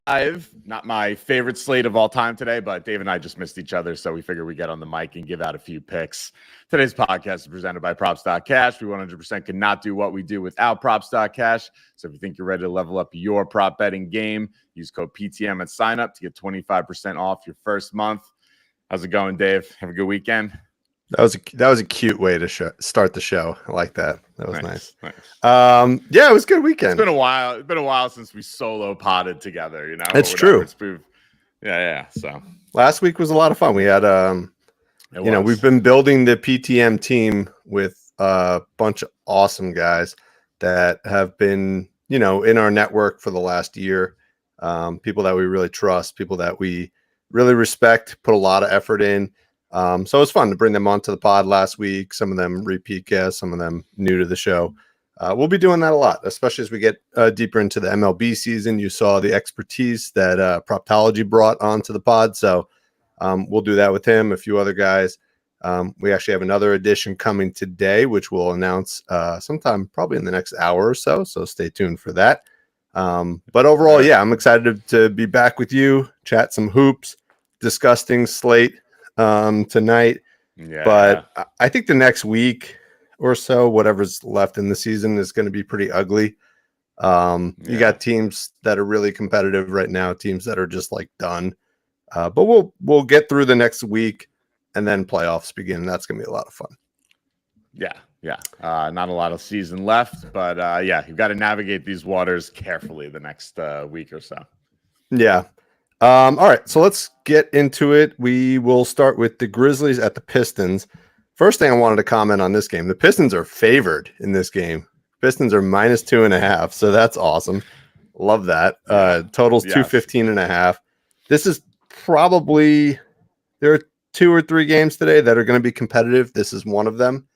live. Not my favorite slate of all time today, but Dave and I just missed each other, so we figured we'd get on the mic and give out a few picks. Today's podcast is presented by Props.cash. We 100% cannot do what we do without Props.cash. So if you think you're ready to level up your prop betting game, use code PTM at sign up to get 25% off your first month. How's it going, Dave? Have a good weekend. That was a cute way to start the show. I like that. That was nice. Yeah, it was a good weekend. It's been a while. It's been a while since we solo potted together. You know, it's true. Yeah. So last week was a lot of fun. We had we've been building the PTM team with a bunch of awesome guys that have been in our network for the last year. People that we really trust, people that we really respect, put a lot of effort in. So it was fun to bring them onto the pod last week. Some of them repeat guests, some of them new to the show. We'll be doing that a lot, especially as we get deeper into the MLB season. You saw the expertise that Proptology brought onto the pod. So we'll do that with him, a few other guys. We actually have another edition coming today, which we'll announce sometime probably in the next hour or so. So stay tuned for that. But overall, yeah, I'm excited to be back with you, chat some hoops, disgusting slate tonight. Yeah. But I think the next week or so, whatever's left in the season, is going to be pretty ugly. You got teams that are really competitive right now, teams that are just like done. But we'll get through the next week and then playoffs begin. That's going to be a lot of fun. Yeah. Not a lot of season left, but you've got to navigate these waters carefully the next week or so. Yeah. All right, so let's get into it. We will start with the Grizzlies at the Pistons. First thing I wanted to comment on this game, the Pistons are favored in this game. Pistons are -2.5, so that's awesome. Love that. Totals 215.5. This is probably, there are 2 or 3 games today that are going to be competitive. This is one of them.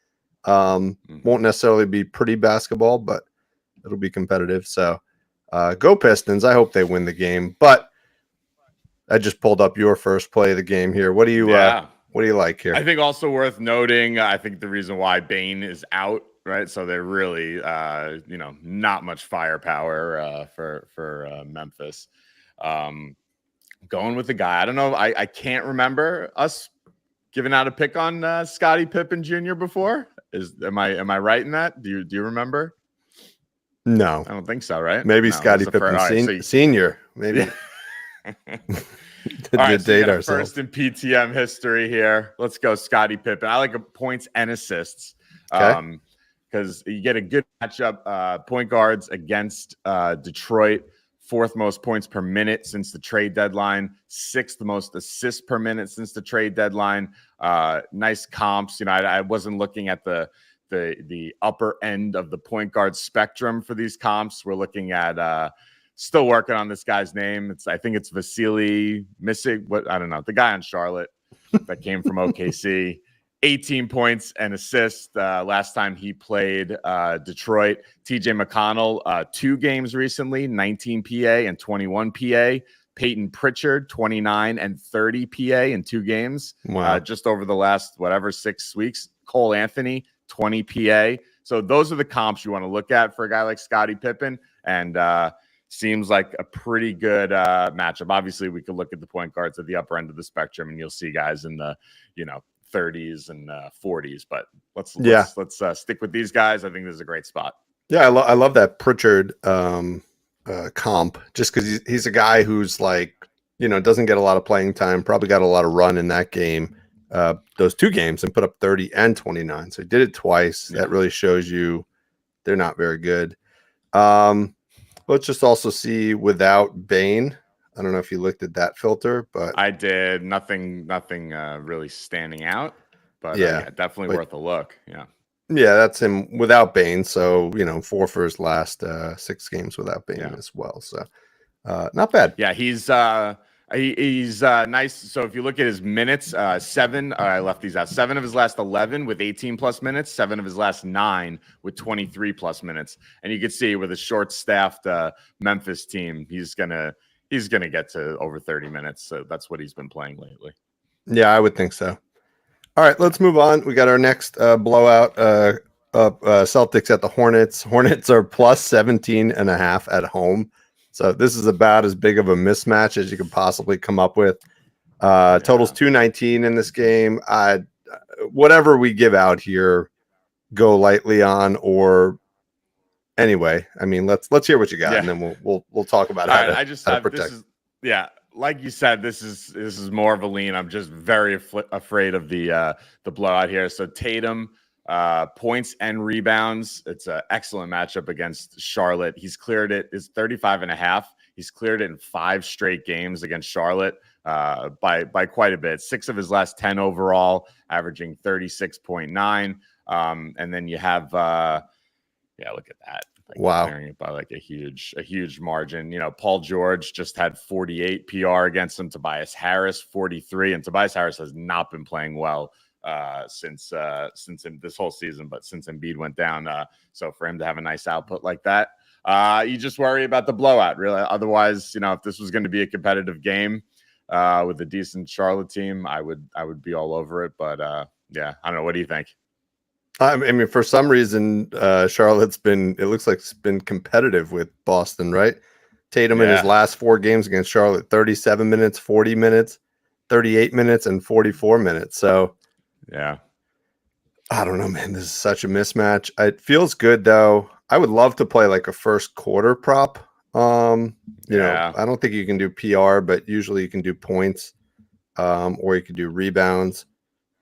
Won't necessarily be pretty basketball, but it'll be competitive. So go Pistons. I hope they win the game, but I just pulled up your first play of the game here. What do you like here? I think also worth noting, I think the reason why Bane is out, right? So they're really, not much firepower for Memphis. Going with the guy. I don't know. I can't remember us giving out a pick on Scottie Pippen Jr. before. Am I right in that? Do you remember? No, I don't think so. Right? Maybe Scottie Pippen Senior. Maybe. All right, so first in PTM history here. Let's go Scottie Pippen. I like points and assists because you get a good matchup. Point guards against Detroit, 4th most points per minute since the trade deadline, 6th most assists per minute since the trade deadline. Nice comps. I wasn't looking at the upper end of the point guard spectrum for these comps. We're looking at still working on this guy's name. I think it's Vasily Misic. I don't know. The guy on Charlotte that came from OKC. 18 points and assists last time he played Detroit. TJ McConnell, 2 games recently, 19 PA and 21 PA. Peyton Pritchard, 29 and 30 PA in 2 games. Wow. Just over the last, 6 weeks. Cole Anthony, 20 PA. So those are the comps you want to look at for a guy like Scottie Pippen. And seems like a pretty good matchup. Obviously, we could look at the point guards at the upper end of the spectrum, and you'll see guys in the 30s and 40s. But let's stick with these guys. I think this is a great spot. Yeah, I love that Pritchard comp, just because he's a guy who's like doesn't get a lot of playing time. Probably got a lot of run in that game, those 2 games, and put up 30 and 29. So he did it twice. Yeah. That really shows you they're not very good. Let's just also see without Bane. I don't know if you looked at that filter, but I did. Nothing really standing out, but definitely worth a look. Yeah, that's him without Bane. So 4 for his last 6 games without Bane as well. So not bad. Yeah, he's nice. So if you look at his minutes, 7. I left these out. 7 of his last 11 with 18 plus minutes. 7 of his last 9 with 23 plus minutes. And you can see with a short-staffed Memphis team, he's gonna get to over 30 minutes. So that's what he's been playing lately. Yeah, I would think so. All right, let's move on. We got our next blowout. Celtics at the Hornets. Hornets are plus 17.5 at home. So this is about as big of a mismatch as you could possibly come up with. Totals 219 in this game. Whatever we give out here, go lightly on, or anyway. I mean, let's hear what you got, and then we'll talk about how to protect. Like you said, this is more of a lean. I'm just very afraid of the blowout here. So Tatum, points and rebounds. It's an excellent matchup against Charlotte. He's cleared it. Is 35.5. He's cleared it in 5 straight games against Charlotte by quite a bit. 6 of his last 10 overall, averaging 36.9. And then you have, look at that. Wow. Clearing it by like a huge margin. Paul George just had 48 PR against him. Tobias Harris, 43. And Tobias Harris has not been playing well since this whole season, but since Embiid went down. So for him to have a nice output like that, you just worry about the blowout, really. Otherwise, if this was going to be a competitive game with a decent Charlotte team, I would be all over it. But I don't know. What do you think? I mean, for some reason, Charlotte's it looks like it's been competitive with Boston, right? Tatum in his last 4 games against Charlotte, 37 minutes, 40 minutes, 38 minutes, and 44 minutes. So, yeah, I don't know, man. This is such a mismatch. It feels good, though. I would love to play like a first quarter prop. I don't think you can do PR, but usually you can do points, or you can do rebounds.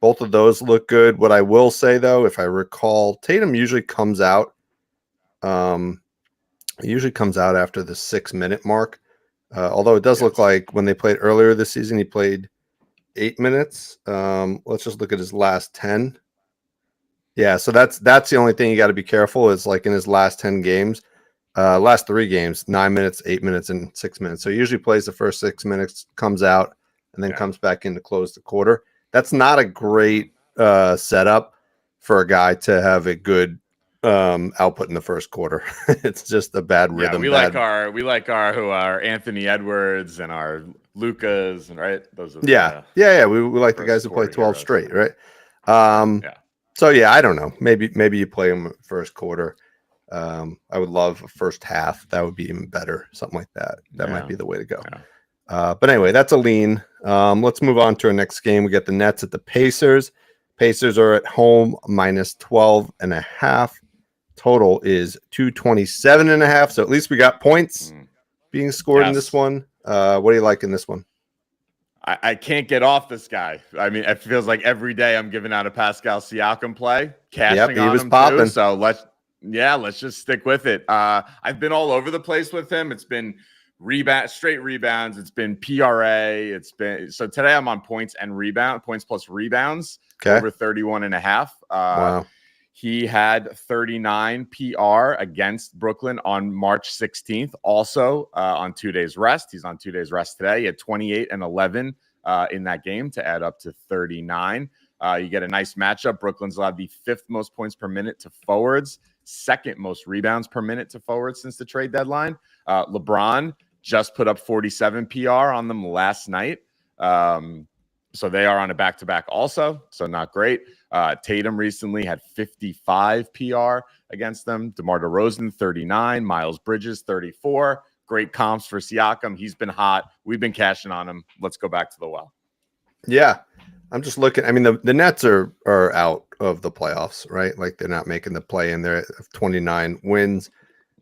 Both of those look good. What I will say, though, if I recall, Tatum usually comes out. After the 6-minute mark. Although it does look like when they played earlier this season, he played 8 minutes. Let's just look at his last 10. Yeah, so that's the only thing you got to be careful is like in his last 10 games, last 3 games, 9 minutes, 8 minutes, and 6 minutes. So he usually plays the first 6 minutes, comes out, and then comes back in to close the quarter. That's not a great setup for a guy to have a good output in the first quarter. It's just a bad rhythm. We like our Anthony Edwards and our Lucas, and right. Those are we like the guys who play 12 heroes. Straight, right? So I don't know. Maybe you play them first quarter. I would love a first half. That would be even better. Something like that. That might be the way to go. Yeah. But anyway, that's a lean. Let's move on to our next game. We got the Nets at the Pacers. Pacers are at home minus 12.5. Total is 227.5. So at least we got points being scored in this one. What do you like in this one? I can't get off this guy. I mean, it feels like every day I'm giving out a Pascal Siakam play, cashing on him popping. Too. So let's just stick with it. I've been all over the place with him. It's been straight rebounds. It's been PRA. So today I'm on points plus rebounds over 31.5. Wow. He had 39 PR against Brooklyn on March 16th. Also on 2 days rest. He's on 2 days rest today. He had 28 and 11 in that game to add up to 39. You get a nice matchup. Brooklyn's allowed the 5th most points per minute to forwards, 2nd most rebounds per minute to forwards since the trade deadline. LeBron just put up 47 PR on them last night. So they are on a back-to-back also, so not great. Tatum recently had 55 PR against them. DeMar DeRozan, 39. Miles Bridges, 34. Great comps for Siakam. He's been hot. We've been cashing on him. Let's go back to the well. Yeah, I'm just looking. I mean, the Nets are out of the playoffs, right? Like they're not making the play in there. 29 wins.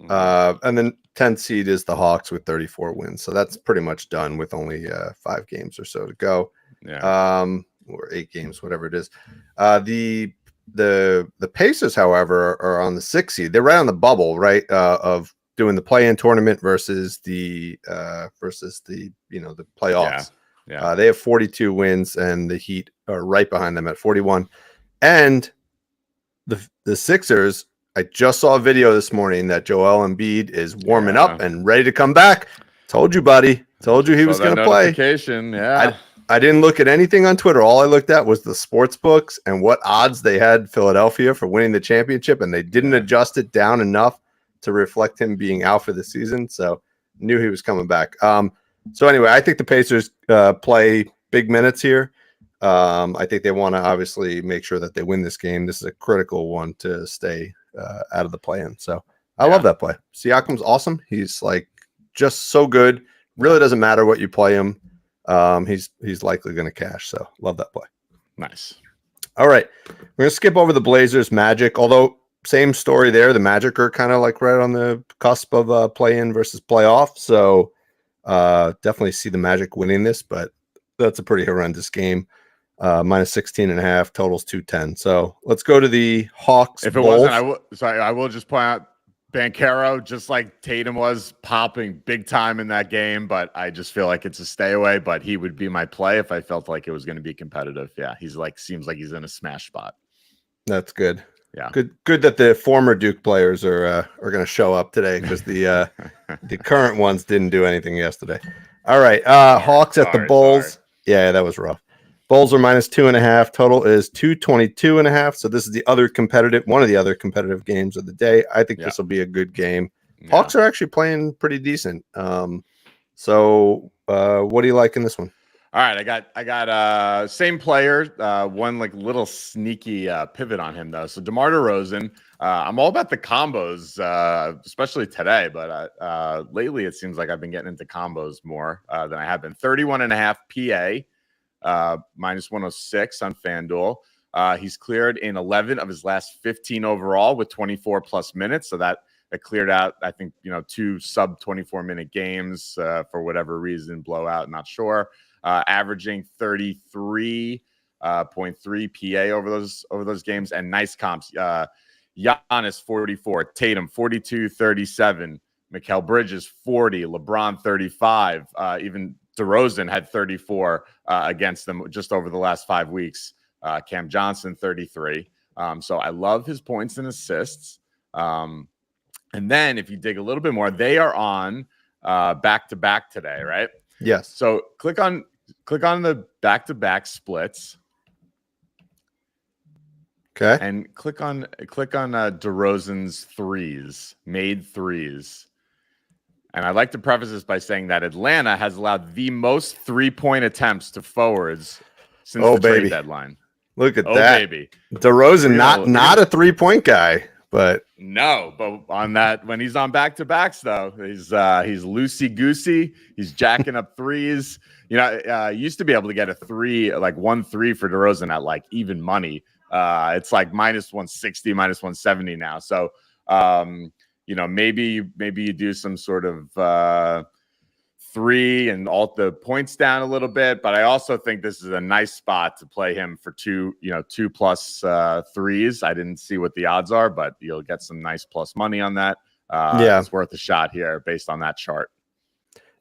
And then 10th seed is the Hawks with 34 wins. So that's pretty much done with only 5 games or so to go. Yeah. Or 8 games, whatever it is. The Pacers, however, are on the 6th seed. They're right on the bubble, right? Of doing the play-in tournament versus the the playoffs. Yeah. They have 42 wins, and the Heat are right behind them at 41. And the Sixers, I just saw a video this morning that Joel Embiid is warming up and ready to come back. Told you, buddy. Told you he was going to play. Yeah. I didn't look at anything on Twitter. All I looked at was the sports books and what odds they had Philadelphia for winning the championship, and they didn't adjust it down enough to reflect him being out for the season. So knew he was coming back. So anyway, I think the Pacers play big minutes here. I think they want to obviously make sure that they win this game. This is a critical one to stay out of the play-in. So I love that play. Siakam's awesome. He's like just so good. Really doesn't matter what you play him. He's likely going to cash. So love that play. Nice. All right. We're going to skip over the Blazers Magic, although same story there. The Magic are kind of like right on the cusp of play-in versus playoff. So definitely see the Magic winning this, but that's a pretty horrendous game. Minus 16.5, totals 210. So let's go to the Hawks. If it Bulls. wasn't, I will just point out Banchero, just like Tatum was popping big time in that game, but I just feel like it's a stay away. But he would be my play if I felt like it was going to be competitive. Yeah, he's like seems like he's in a smash spot. That's good. Yeah, good that the former Duke players are going to show up today because the current ones didn't do anything yesterday. All right, Hawks at the Bulls. Sorry. Yeah, that was rough. Bulls are minus 2.5. Total is 222.5. So this is one of the other competitive games of the day. I think this will be a good game. Yeah. Hawks are actually playing pretty decent. So what do you like in this one? All right, I got same player, one like little sneaky pivot on him though. So DeMar DeRozan, I'm all about the combos, especially today, but lately it seems like I've been getting into combos more than I have been. 31.5 PA, minus 106 on FanDuel. He's cleared in 11 of his last 15 overall with 24 plus minutes. So that cleared out, I think, 2 sub 24-minute games for whatever reason, blowout, not sure. Averaging 33.3 PA over those games, and nice comps. Giannis 44, Tatum 42, 37, Mikal Bridges 40, LeBron 35. Even DeRozan had 34 against them just over the last 5 weeks. Cam Johnson 33. So I love his points and assists. And then if you dig a little bit more, they are on back-to-back today, right? Yes. So click on the back-to-back splits. Okay. And click on DeRozan's made threes. And I'd like to preface this by saying that Atlanta has allowed the most 3-point attempts to forwards since the trade deadline. Look at that. Baby. DeRozan, not a 3-point guy, but on that, when he's on back-to-backs though, he's loosey-goosey. He's jacking up threes. Used to be able to get a 1 3 for DeRozan at like even money. It's like minus 160, minus 170 now. So, maybe you do some sort of 3 and alt the points down a little bit. But I also think this is a nice spot to play him for 2 plus threes. I didn't see what the odds are, but you'll get some nice plus money on that. It's worth a shot here based on that chart.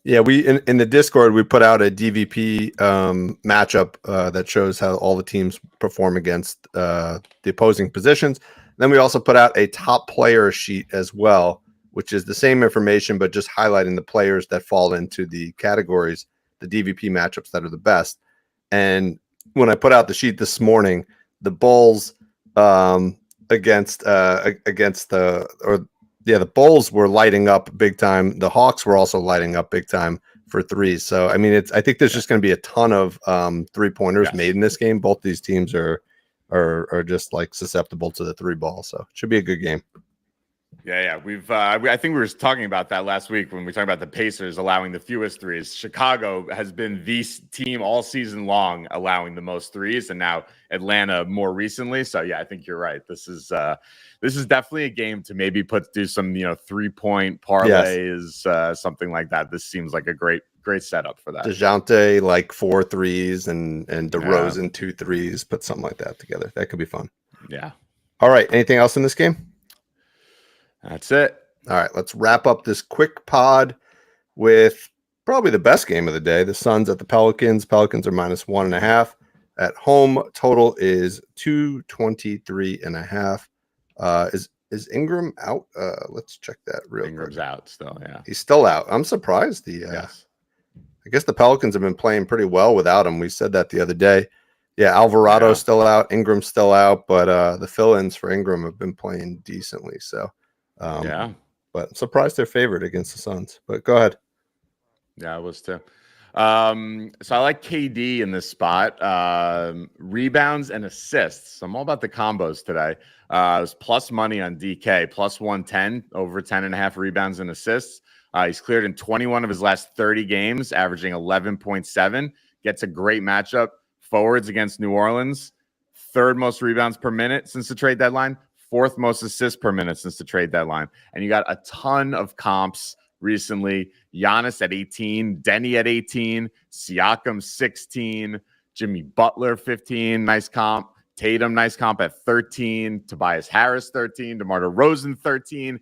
Yeah, we in the Discord we put out a DVP matchup that shows how all the teams perform against the opposing positions. Then we also put out a top player sheet as well, which is the same information but just highlighting the players that fall into the categories, the DVP matchups that are the best. And when I put out the sheet this morning, the Bulls against the Bulls were lighting up big time. The Hawks were also lighting up big time for threes. So, I mean, I think there's just going to be a ton of 3-pointers made in this game. Both these teams are just like susceptible to the 3 ball. So it should be a good game. Yeah. We've I think we were talking about that last week when we talked about the Pacers allowing the fewest threes. Chicago has been the team all season long allowing the most threes, and now Atlanta more recently. So yeah, I think you're right. This is definitely a game to maybe do some 3-point parlays, something like that. This seems like a great setup for that. DeJounte like 4 threes and DeRozan 2 threes. Put something like that together. That could be fun. Yeah. All right. Anything else in this game? That's it. All right, let's wrap up this quick pod with probably the best game of the day. The Suns at the Pelicans. Pelicans are minus 1.5 at home. Total is 223.5. Is Ingram out? Let's check that real quick. Ingram's out still. Yeah, he's still out. I'm surprised. Yes. I guess the Pelicans have been playing pretty well without him. We said that the other day. Yeah, Alvarado's still out. Ingram's still out, but the fill-ins for Ingram have been playing decently. So. But I'm surprised they're favored against the Suns. But go ahead. Yeah, I was too. So I like KD in this spot. Rebounds and assists. So I'm all about the combos today. It was plus money on DK, plus 110, over 10.5 rebounds and assists. He's cleared in 21 of his last 30 games, averaging 11.7. Gets a great matchup. Forwards against New Orleans, third most rebounds per minute since the trade deadline, fourth most assists per minute since the trade deadline. And you got a ton of comps recently. Giannis at 18, Denny at 18, Siakam 16, Jimmy Butler 15, nice comp. Tatum, nice comp at 13, Tobias Harris 13, DeMar DeRozan 13,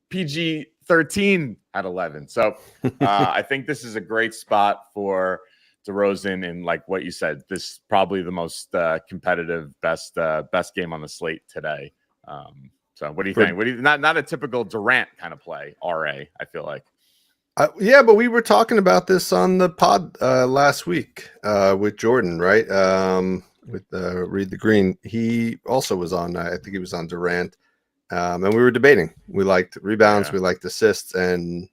PG 13 at 11. So I think this is a great spot for DeRozan, and like what you said, this is probably the most competitive, best game on the slate today. So what do you think? What do you, not a typical Durant kind of play, RA, I feel like. Yeah, but we were talking about this on the pod last week with Jordan, right? With Read the Green. He also was on, I think he was on Durant. And we were debating. We liked rebounds, we liked assists, and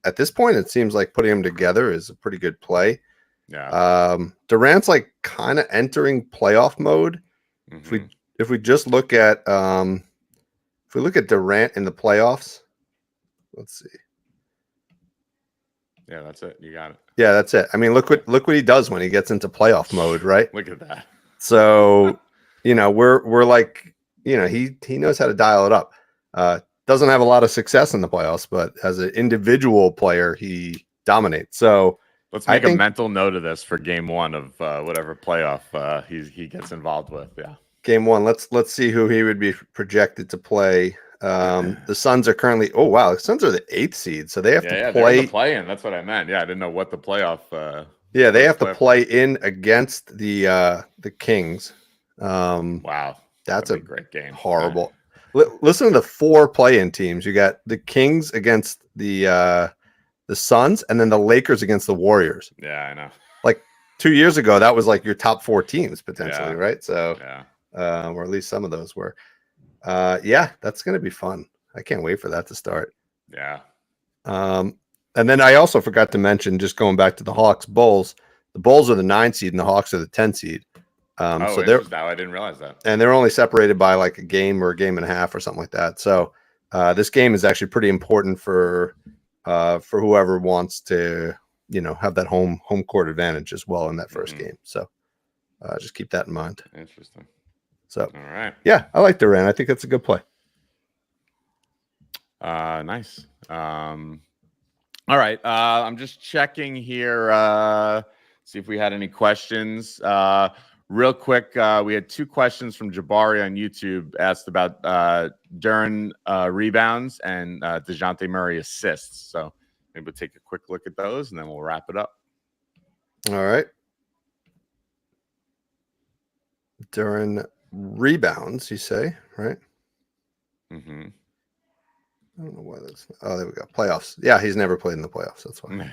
at this point, it seems like putting them together is a pretty good play. Yeah. Durant's like kind of entering playoff mode. Mm-hmm. If we just look at if we look at Durant in the playoffs, let's see. Yeah, that's it. You got it. Yeah, that's it. I mean, look what he does when he gets into playoff mode, right? Look at that. So, we're like, he knows how to dial it up. Doesn't have a lot of success in the playoffs, but as an individual player, he dominates. So let's make a mental note of this for game one of whatever playoff he gets involved with. Yeah. Game one. Let's see who he would be projected to play. The Suns are currently. Oh wow, the Suns are the 8th seed, so they have to play. The play-in. That's what I meant. Yeah, I didn't know what the playoff. Yeah, they have to play in against the Kings. Wow, that's a great game. Horrible. Listen to the 4 play-in teams. You got the Kings against the Suns, and then the Lakers against the Warriors. Yeah, I know. Like 2 years ago, that was like your top 4 teams potentially, right? So, or at least some of those were. Yeah, that's going to be fun. I can't wait for that to start. Yeah. And then I also forgot to mention, just going back to the Hawks Bulls, the Bulls are the 9 seed and the Hawks are the 10 seed. So they're now I didn't realize that. And they're only separated by like a game or a game and a half or something like that. So this game is actually pretty important for whoever wants to, have that home court advantage as well in that first game. So just keep that in mind. Interesting. So, all right. Yeah, I like Durant. I think that's a good play. Nice. All right. I'm just checking here. See if we had any questions. Real quick, we had 2 questions from Jabari on YouTube asked about Duren rebounds and DeJounte Murray assists. So maybe we'll take a quick look at those and then we'll wrap it up. All right. Duren rebounds, you say, right? Mm-hmm. I don't know why that's. Oh, there we go. Playoffs. Yeah, he's never played in the playoffs. That's why.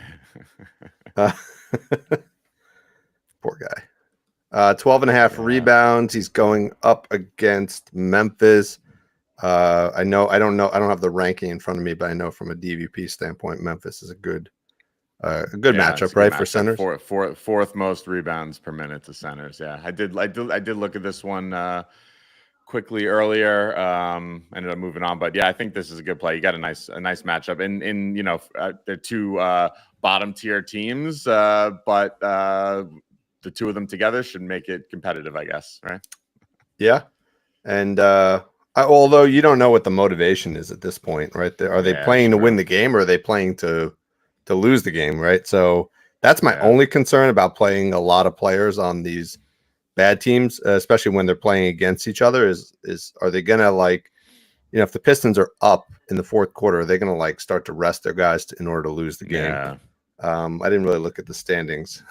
Poor guy. 12 and a half rebounds. He's going up against Memphis. I don't have the ranking in front of me, but I know from a DVP standpoint, Memphis is a good matchup, right, for centers. Fourth most rebounds per minute to centers. Yeah, I did look at this one quickly earlier. Ended up moving on, but yeah, I think this is a good play. You got a nice matchup, and they're 2 bottom tier teams, but the 2 of them together should make it competitive, I guess, right? Yeah, and although you don't know what the motivation is at this point, right? Are they playing to win the game, or are they playing to lose the game, right? So that's my only concern about playing a lot of players on these bad teams, especially when they're playing against each other, is are they gonna if the Pistons are up in the 4th quarter, are they gonna start to rest their guys in order to lose the game? Yeah. I didn't really look at the standings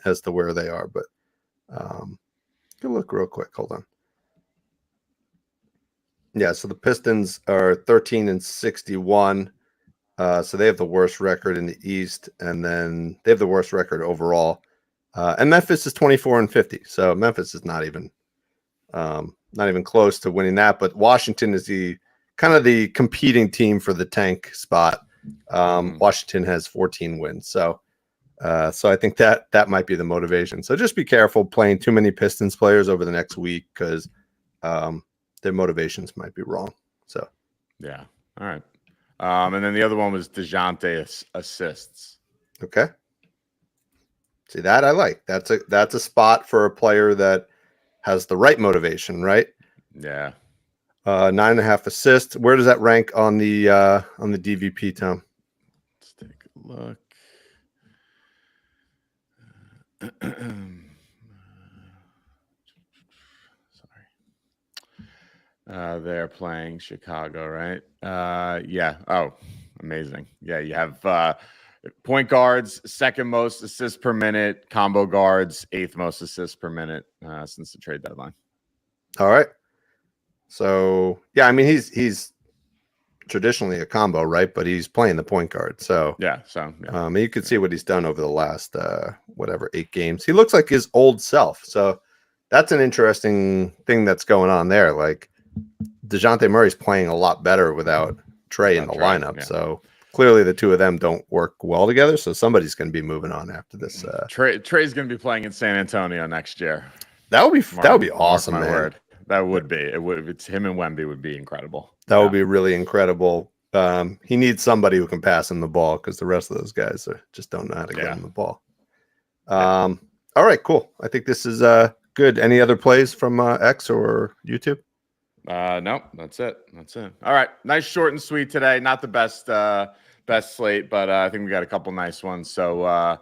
as to where they are, but go look real quick. Hold on. Yeah, so the Pistons are 13-61. So they have the worst record in the East, and then they have the worst record overall. And Memphis is 24-50. So Memphis is not even close to winning that. But Washington is the kind of the competing team for the tank spot. Washington has 14 wins. So I think that might be the motivation. So just be careful playing too many Pistons players over the next week, because their motivations might be wrong. So yeah. All right. And then the other one was DeJounte assists. Okay. See, that I like. That's a spot for a player that has the right motivation, right? Yeah. 9.5 assists. Where does that rank on the DVP, Tom? Let's take a look. Sorry. They're playing Chicago, right? Yeah. Oh, amazing. Yeah, you have point guards, second most assists per minute, combo guards, 8th most assists per minute since the trade deadline. All right. So yeah, I mean he's traditionally a combo, right? But he's playing the point guard. So yeah, you can see what he's done over the last 8 games. He looks like his old self. So that's an interesting thing that's going on there. Like DeJounte Murray's playing a lot better without Trey in the lineup. Yeah. So clearly the two of them don't work well together. So somebody's going to be moving on after this. Trey's going to be playing in San Antonio next year. That would be awesome, man. Word. That would be. It would. It's him and Wemby would be incredible. That would be really incredible. He needs somebody who can pass him the ball because the rest of those guys just don't know how to get him the ball. All right, cool. I think this is good. Any other plays from X or YouTube? No, that's it. All right, nice, short and sweet today. Not the best slate, but I think we got a couple nice ones. So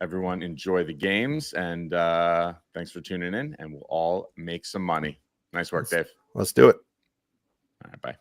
everyone enjoy the games, and thanks for tuning in, and we'll all make some money. Nice work, Dave. Let's do it. All right, bye.